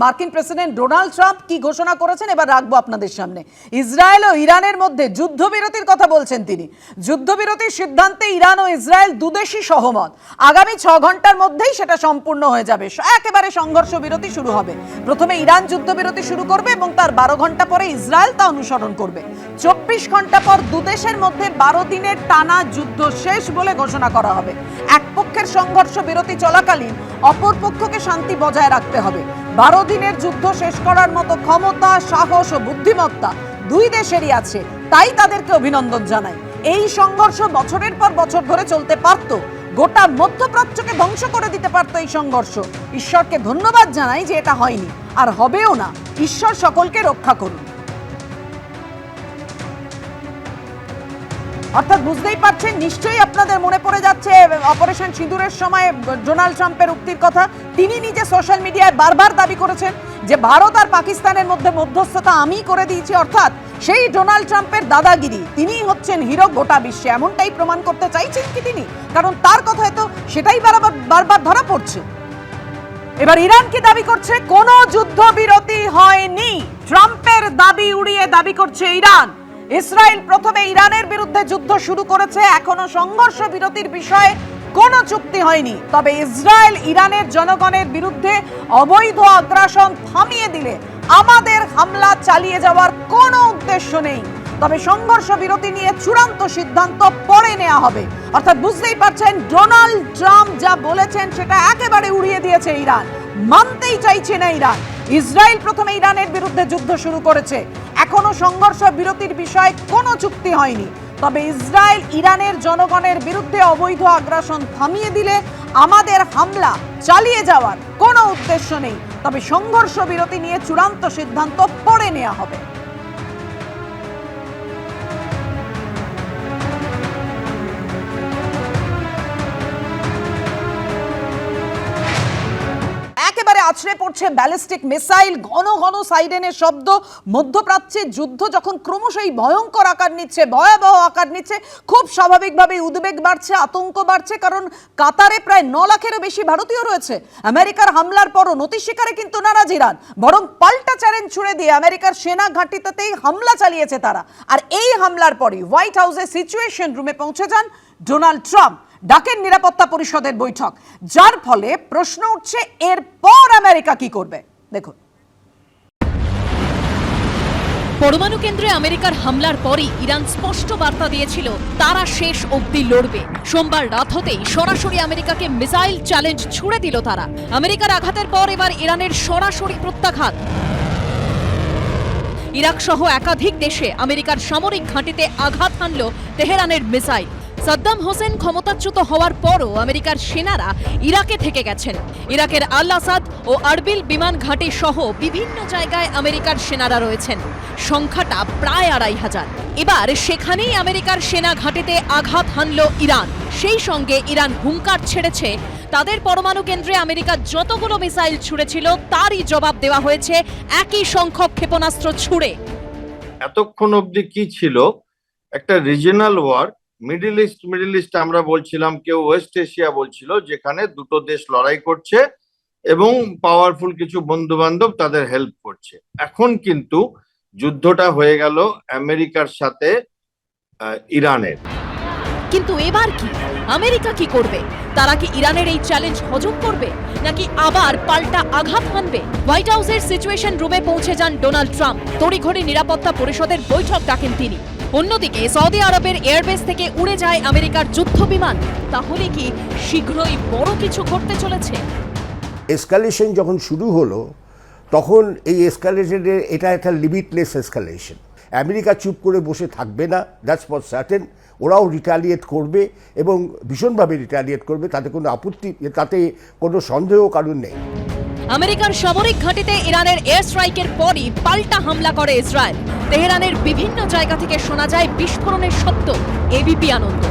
মার্কিন president Donald Trump কি ঘোষণা করেছেন এবার রাখবো আপনাদের সামনে। ইসরায়েল ও ইরানের মধ্যে যুদ্ধবিরতির কথা বলছেন তিনি। যুদ্ধবিরতির সিদ্ধান্তে ইরান ও ইসরায়েল দুদেশই সহমত। আগামী 6 ঘন্টার মধ্যেই সেটা সম্পূর্ণ হয়ে যাবে, একেবারে সংঘর্ষ বিরতি শুরু হবে। প্রথমে ইরান যুদ্ধবিরতি শুরু করবে এবং তার 12 ঘন্টা পরে ইসরায়েল তা অনুসরণ করবে। 24 ঘন্টা পর দুদেশের মধ্যে 12 দিনের টানা যুদ্ধ শেষ বলে ঘোষণা করা হবে। এক পক্ষের সংঘর্ষ বিরতি চলাকালীন অপর পক্ষকে শান্তি বজায় রাখতে হবে। 12 দিনের যুদ্ধ শেষ করার মতো ক্ষমতা, সাহস ও বুদ্ধিমত্তা দুই দেশেরই আছে, তাই তাদেরকে অভিনন্দন জানাই। এই সংঘর্ষ বছরের পর বছর ধরে চলতে পারত, গোটা মধ্যপ্রাচ্যকে ধ্বংস করে দিতে পারত এই সংঘর্ষ। ঈশ্বরকে ধন্যবাদ জানাই যে এটা হয়নি, আর হবেও না। ঈশ্বর সকলকে রক্ষা করুন। অর্থাৎ বুঝতেই পারছেন, নিশ্চয়ই আপনাদের মনে পড়ে যাচ্ছে অপারেশন সিঁদুরের সময় ডোনাল্ড ট্রাম্পের উক্তির কথা। তিনি নিজে সোশ্যাল মিডিয়ায় বারবার দাবি করেছেন যে ভারত আর পাকিস্তানের মধ্যে মধ্যস্থতা আমি করে দিয়েছি। অর্থাৎ সেই ডোনাল্ড ট্রাম্পের দাদাগিরি, তিনিই হচ্ছেন হিরো গোটা বিশ্বে, এমনটাই প্রমাণ করতে চাইছেন কি তিনি? কারণ তার কথায় তো সেটাই বারবার ধরা পড়ছে। এবার ইরান কি দাবি করছে? কোনো যুদ্ধবিরতি হয়নি। ট্রাম্পের দাবি উড়িয়ে দাবি করছে ইরান। ইসরায়েল প্রথমে ইরানের বিরুদ্ধে যুদ্ধ শুরু করেছে, এখনো সংঘর্ষ বিরতির বিষয়ে কোনো চুক্তি হয়নি। তবে ইসরায়েল ইরানের জনগণের বিরুদ্ধে অবৈধ আগ্রাসন থামিয়ে দিলে আমাদের হামলা চালিয়ে যাওয়ার কোনো উদ্দেশ্য নেই। তবে সংঘর্ষ বিরতি নিয়ে চূড়ান্ত সিদ্ধান্ত পরে নেওয়া হবে। অর্থাৎ বুঝতেই পারছেন, ডোনাল্ড ট্রাম্প যা বলেছেন সেটা একেবারে উড়িয়ে দিয়েছে ইরান, মানতেই চাইছে না ইরান। ইসরায়েল প্রথমে ইরানের বিরুদ্ধে যুদ্ধ শুরু করেছে, এখনো সংঘর্ষ বিরতির বিষয়ে কোনো চুক্তি হয়নি। তবে ইসরায়েল ইরানের জনগণের বিরুদ্ধে অবৈধ আগ্রাসন থামিয়ে দিলে আমাদের হামলা চালিয়ে যাওয়ার কোনো উদ্দেশ্য নেই। তবে সংঘর্ষ বিরতি নিয়ে চূড়ান্ত সিদ্ধান্ত পরে নেওয়া হবে। আছড়ে পড়ছে ব্যালিস্টিক মিসাইল, ঘন ঘন সাইরেনের শব্দ। মধ্যপ্রাচ্যের যুদ্ধ যখন ক্রমশই ভয়ঙ্কর আকার নিচ্ছে, ভয়াবহ আকার নিচ্ছে, খুব স্বাভাবিকভাবেই উদ্বেগ বাড়ছে, আতঙ্ক বাড়ছে। কারণ কাতারে প্রায় 9 লাখেরও বেশি ভারতীয় রয়েছে। আমেরিকার হামলার পরও নতি স্বীকারে কিন্তু নারাজ ইরান, বরং পাল্টা চ্যালেঞ্জ ছুড়ে দিয়ে আমেরিকার সেনা ঘাঁটিতেই হামলা চালিয়েছে তারা। আর এই হামলার পরই হোয়াইট হাউসের সিচুয়েশন রুমে পৌঁছে যান ডোনাল্ড ট্রাম্প, ডাকেন নিরাপত্তা পরিষদের বৈঠক। যার ফলে প্রশ্ন উঠছে, এরপর আমেরিকা কি করবে? দেখুন। পরমাণু কেন্দ্রে আমেরিকার হামলার পরই ইরান স্পষ্ট বার্তা দিয়েছিল তারা শেষ অবধি লড়বে। সোমবার রাত হতেই সরাসরি আমেরিকাকে মিসাইল চ্যালেঞ্জ ছুড়ে দিল তারা। আমেরিকার আঘাতের পর এবার ইরানের সরাসরি প্রত্যাঘাত। ইরাক সহ একাধিক দেশে আমেরিকার সামরিক ঘাঁটিতে আঘাত হানল তেহরানের মিসাইল। সাদ্দাম হোসেন ক্ষমতাচ্যুত হওয়ার পরও আমেরিকার সেনারা ইরাকে থেকে গেছেন। ইরাকের আল আসাদ ও আরবিল বিমান ঘাঁটি সহ বিভিন্ন জায়গায় আমেরিকার সেনারা রয়েছেন। সংখ্যাটা প্রায় 2500। এবার সেখানেই আমেরিকার সেনা ঘাঁটিতে আঘাত হানল ইরান। সেই সঙ্গে ইরান হুঙ্কার ছেড়েছে তাদের পরমাণু কেন্দ্রে আমেরিকা যতগুলো মিসাইল ছুড়েছিল তারই জবাব দেওয়া হয়েছে একই সংখ্যক ক্ষেপণাস্ত্র ছুড়ে। এতক্ষণ অবধি কি ছিল? একটা রিজিয়নাল ওয়ার, মিডল ইস্ট আমরা বলছিলাম, কেউ ওয়েস্ট এশিয়া বলছিল, যেখানে দুটো দেশ লড়াই করছে এবং পাওয়ারফুল কিছু বন্ধু বান্ধব তাদের হেল্প করছে। এখন কিন্তু যুদ্ধটা হয়ে গেল আমেরিকার সাথে ইরানের। কিন্তু এবার কি আমেরিকা কি করবে? তারা কি ইরানের এই চ্যালেঞ্জ হজম করবে, নাকি আবার পাল্টা আঘাত হানবে? হোয়াইট হাউসের সিচুয়েশন রুমে পৌঁছে যান ডোনাল্ড ট্রাম্প। তড়িঘড়ি নিরাপত্তা পরিষদের বৈঠক ডাকেন তিনি। অন্যদিকে সৌদি আরবের এয়ারবেস থেকে উড়ে যায় আমেরিকার যুদ্ধ বিমান। তাহলে কি শীঘ্রই বড় কিছু ঘটতে চলেছে? এসকালেশন যখন শুরু হলো তখন এই এসকালেশনের এটা একটা লিমিটলেস এসকালেশন। আমেরিকা চুপ করে বসে থাকবে না, দ্যাটস ফর সার্টেন। ওরাও রিটালিয়েট করবে এবং ভীষণভাবে রিটালিয়েট করবে, তাতে কোনো আপত্তি, তাতে কোনো সন্দেহ কারণ নেই। আমেরিকার সামরিক ঘাঁটিতে ইরানের এয়ার স্ট্রাইকের পরই পাল্টা হামলা করে ইসরায়েল। তেহরানের বিভিন্ন জায়গা থেকে শোনা যায় বিস্ফোরণের শব্দ। এবিপি আনন্দ।